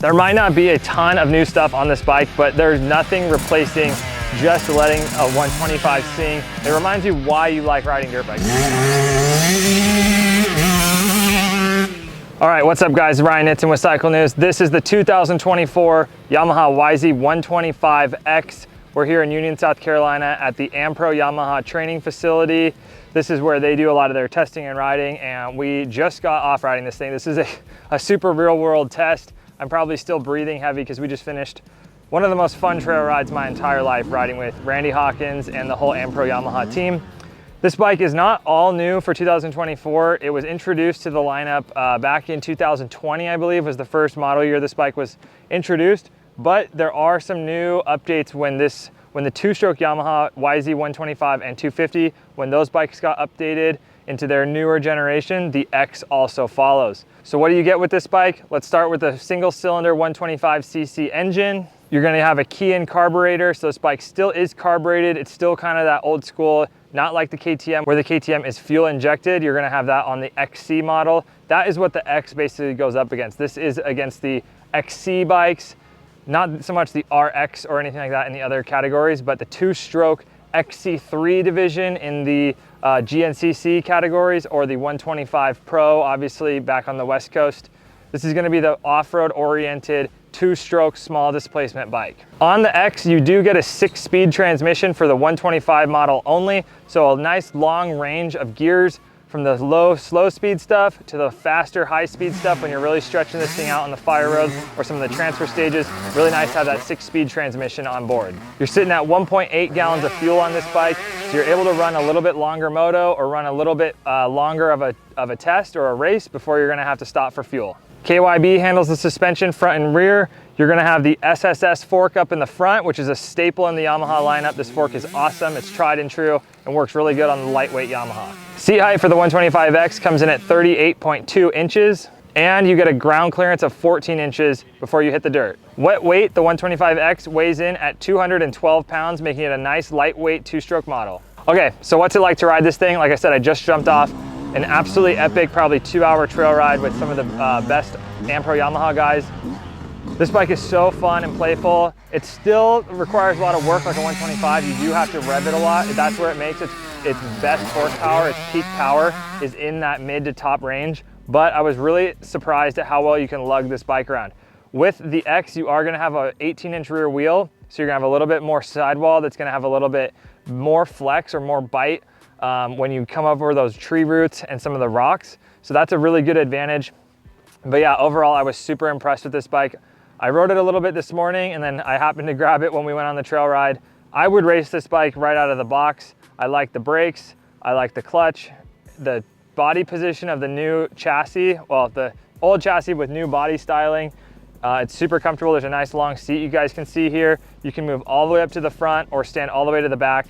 There might not be a ton of new stuff on this bike, but there's nothing replacing just letting a 125 sing. It reminds you why you like riding dirt bikes. All right, what's up guys? Ryan Nitzen with Cycle News. This is the 2024 Yamaha YZ125X. We're here in Union, South Carolina at the Ampro Yamaha training facility. This is where they do a lot of their testing and riding, and we just got off riding this thing. This is a super real world test. I'm probably still breathing heavy because we just finished one of the most fun trail rides my entire life, riding with Randy Hawkins and the whole Ampro Yamaha team. This bike is not all new for 2024. It was introduced to the lineup back in 2020, I believe, was the first model year this bike was introduced. But there are some new updates when the two-stroke Yamaha YZ125 and 250, when those bikes got updated into their newer generation, the X also follows. So what do you get with this bike? Let's start with the single-cylinder 125cc engine. You're gonna have a key-in carburetor, so this bike still is carbureted. It's still kind of that old school, not like the KTM, where the KTM is fuel injected. You're gonna have that on the XC model. That is what the X basically goes up against. This is against the XC bikes, not so much the RX or anything like that in the other categories, but the two-stroke XC3 division in the GNCC categories, or the 125 Pro, obviously back on the West Coast. This is gonna be the off-road oriented two-stroke small displacement bike. On the X, you do get a 6-speed transmission for the 125 model only, so a nice long range of gears from the low, slow speed stuff to the faster, high speed stuff when you're really stretching this thing out on the fire roads or some of the transfer stages. Really nice to have that 6-speed transmission on board. You're sitting at 1.8 gallons of fuel on this bike, so you're able to run a little bit longer moto or run a little bit longer of a test or a race before you're gonna have to stop for fuel. KYB handles the suspension front and rear. You're gonna have the SSS fork up in the front, which is a staple in the Yamaha lineup. This fork is awesome, it's tried and true, and works really good on the lightweight Yamaha. Seat height for the 125X comes in at 38.2 inches, and you get a ground clearance of 14 inches before you hit the dirt. Wet weight, the 125X weighs in at 212 pounds, making it a nice lightweight two-stroke model. Okay, so what's it like to ride this thing? Like I said, I just jumped off an absolutely epic, probably 2-hour trail ride with some of the best Ampro Yamaha guys. This bike is so fun and playful. It still requires a lot of work like a 125. You do have to rev it a lot. That's where it makes its best horsepower, its peak power is in that mid to top range. But I was really surprised at how well you can lug this bike around. With the X, you are gonna have a 18-inch rear wheel, so you're gonna have a little bit more sidewall that's gonna have a little bit more flex or more bite when you come over those tree roots and some of the rocks. So that's a really good advantage. But yeah, overall, I was super impressed with this bike. I rode it a little bit this morning, and then I happened to grab it when we went on the trail ride. I would race this bike right out of the box. I like the brakes, I like the clutch, the body position of the new chassis, well, the old chassis with new body styling. It's super comfortable. There's a nice long seat you guys can see here. You can move all the way up to the front or stand all the way to the back,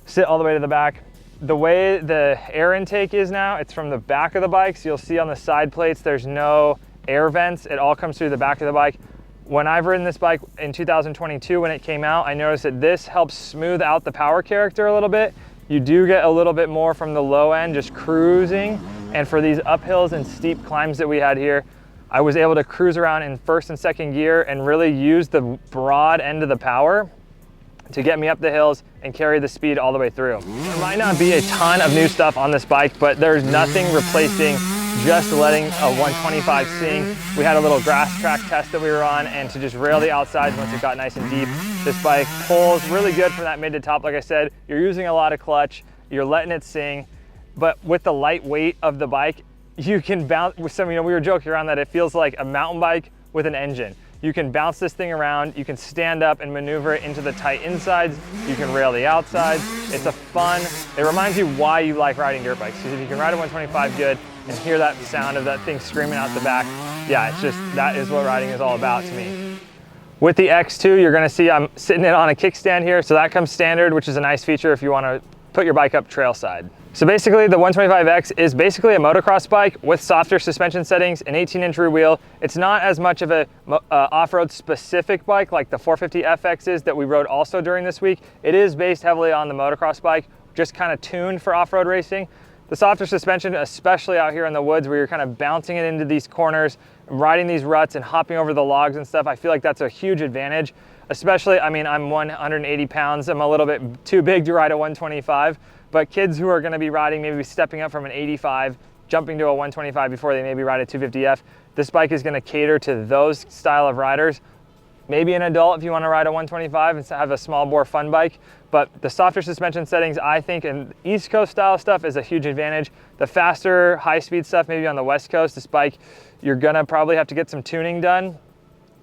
sit all the way to the back. The way the air intake is now, it's from the back of the bike. So you'll see on the side plates, there's no air vents. It all comes through the back of the bike. When I've ridden this bike in 2022, when it came out, I noticed that this helps smooth out the power character a little bit. You do get a little bit more from the low end, just cruising. And for these uphills and steep climbs that we had here, I was able to cruise around in first and second gear and really use the broad end of the power to get me up the hills and carry the speed all the way through. There might not be a ton of new stuff on this bike, but there's nothing replacing just letting a 125 sing. We had a little grass track test that we were on, and to just rail the outsides once it got nice and deep. This bike pulls really good from that mid to top. Like I said, you're using a lot of clutch, you're letting it sing, but with the light weight of the bike, you can bounce with some, we were joking around that it feels like a mountain bike with an engine. You can bounce this thing around, you can stand up and maneuver it into the tight insides, you can rail the outsides. It's a fun, it reminds you why you like riding dirt bikes. Because if you can ride a 125 good and hear that sound of that thing screaming out the back, yeah, it's just, that is what riding is all about to me. With the X2, you're gonna see I'm sitting it on a kickstand here, so that comes standard, which is a nice feature if you wanna put your bike up trail side. So basically the 125X is basically a motocross bike with softer suspension settings, an 18-inch rear wheel. It's not as much of a off-road specific bike like the 450FX is that we rode also during this week. It is based heavily on the motocross bike, just kind of tuned for off-road racing. The softer suspension, especially out here in the woods where you're kind of bouncing it into these corners, riding these ruts and hopping over the logs and stuff, I feel like that's a huge advantage. Especially, I mean, I'm 180 pounds. I'm a little bit too big to ride a 125, but kids who are gonna be riding, maybe stepping up from an 85, jumping to a 125 before they maybe ride a 250F, this bike is gonna cater to those style of riders. Maybe an adult if you wanna ride a 125 and have a small bore fun bike, but the softer suspension settings, I think, and East Coast style stuff is a huge advantage. The faster, high speed stuff, maybe on the West Coast, this bike, you're gonna probably have to get some tuning done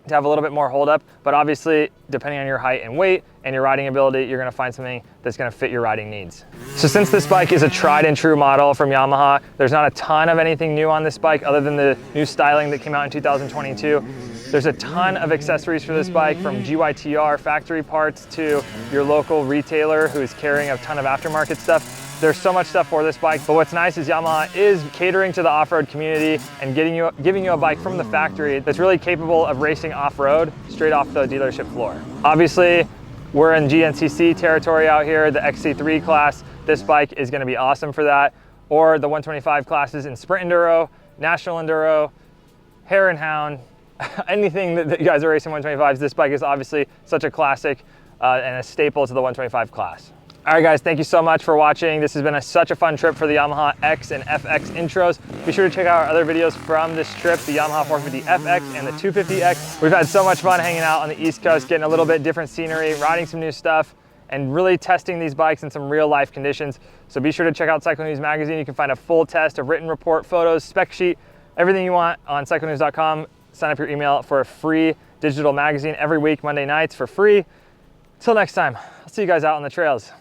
to have a little bit more hold up, but obviously depending on your height and weight and your riding ability, you're gonna find something that's gonna fit your riding needs. So since this bike is a tried and true model from Yamaha, there's not a ton of anything new on this bike other than the new styling that came out in 2022. There's a ton of accessories for this bike, from GYTR factory parts to your local retailer who is carrying a ton of aftermarket stuff. There's so much stuff for this bike, but what's nice is Yamaha is catering to the off-road community and giving you a bike from the factory that's really capable of racing off-road straight off the dealership floor. Obviously, we're in GNCC territory out here, the XC3 class. This bike is gonna be awesome for that, or the 125 classes in Sprint Enduro, National Enduro, Hare and Hound, anything that you guys are racing 125s, this bike is obviously such a classic and a staple to the 125 class. All right, guys, thank you so much for watching. This has been such a fun trip for the Yamaha X and FX intros. Be sure to check out our other videos from this trip, the Yamaha 450FX and the 250X. We've had so much fun hanging out on the East Coast, getting a little bit different scenery, riding some new stuff, and really testing these bikes in some real life conditions. So be sure to check out Cycle News Magazine. You can find a full test, a written report, photos, spec sheet, everything you want on cyclenews.com. Sign up your email for a free digital magazine every week, Monday nights for free. Till next time, I'll see you guys out on the trails.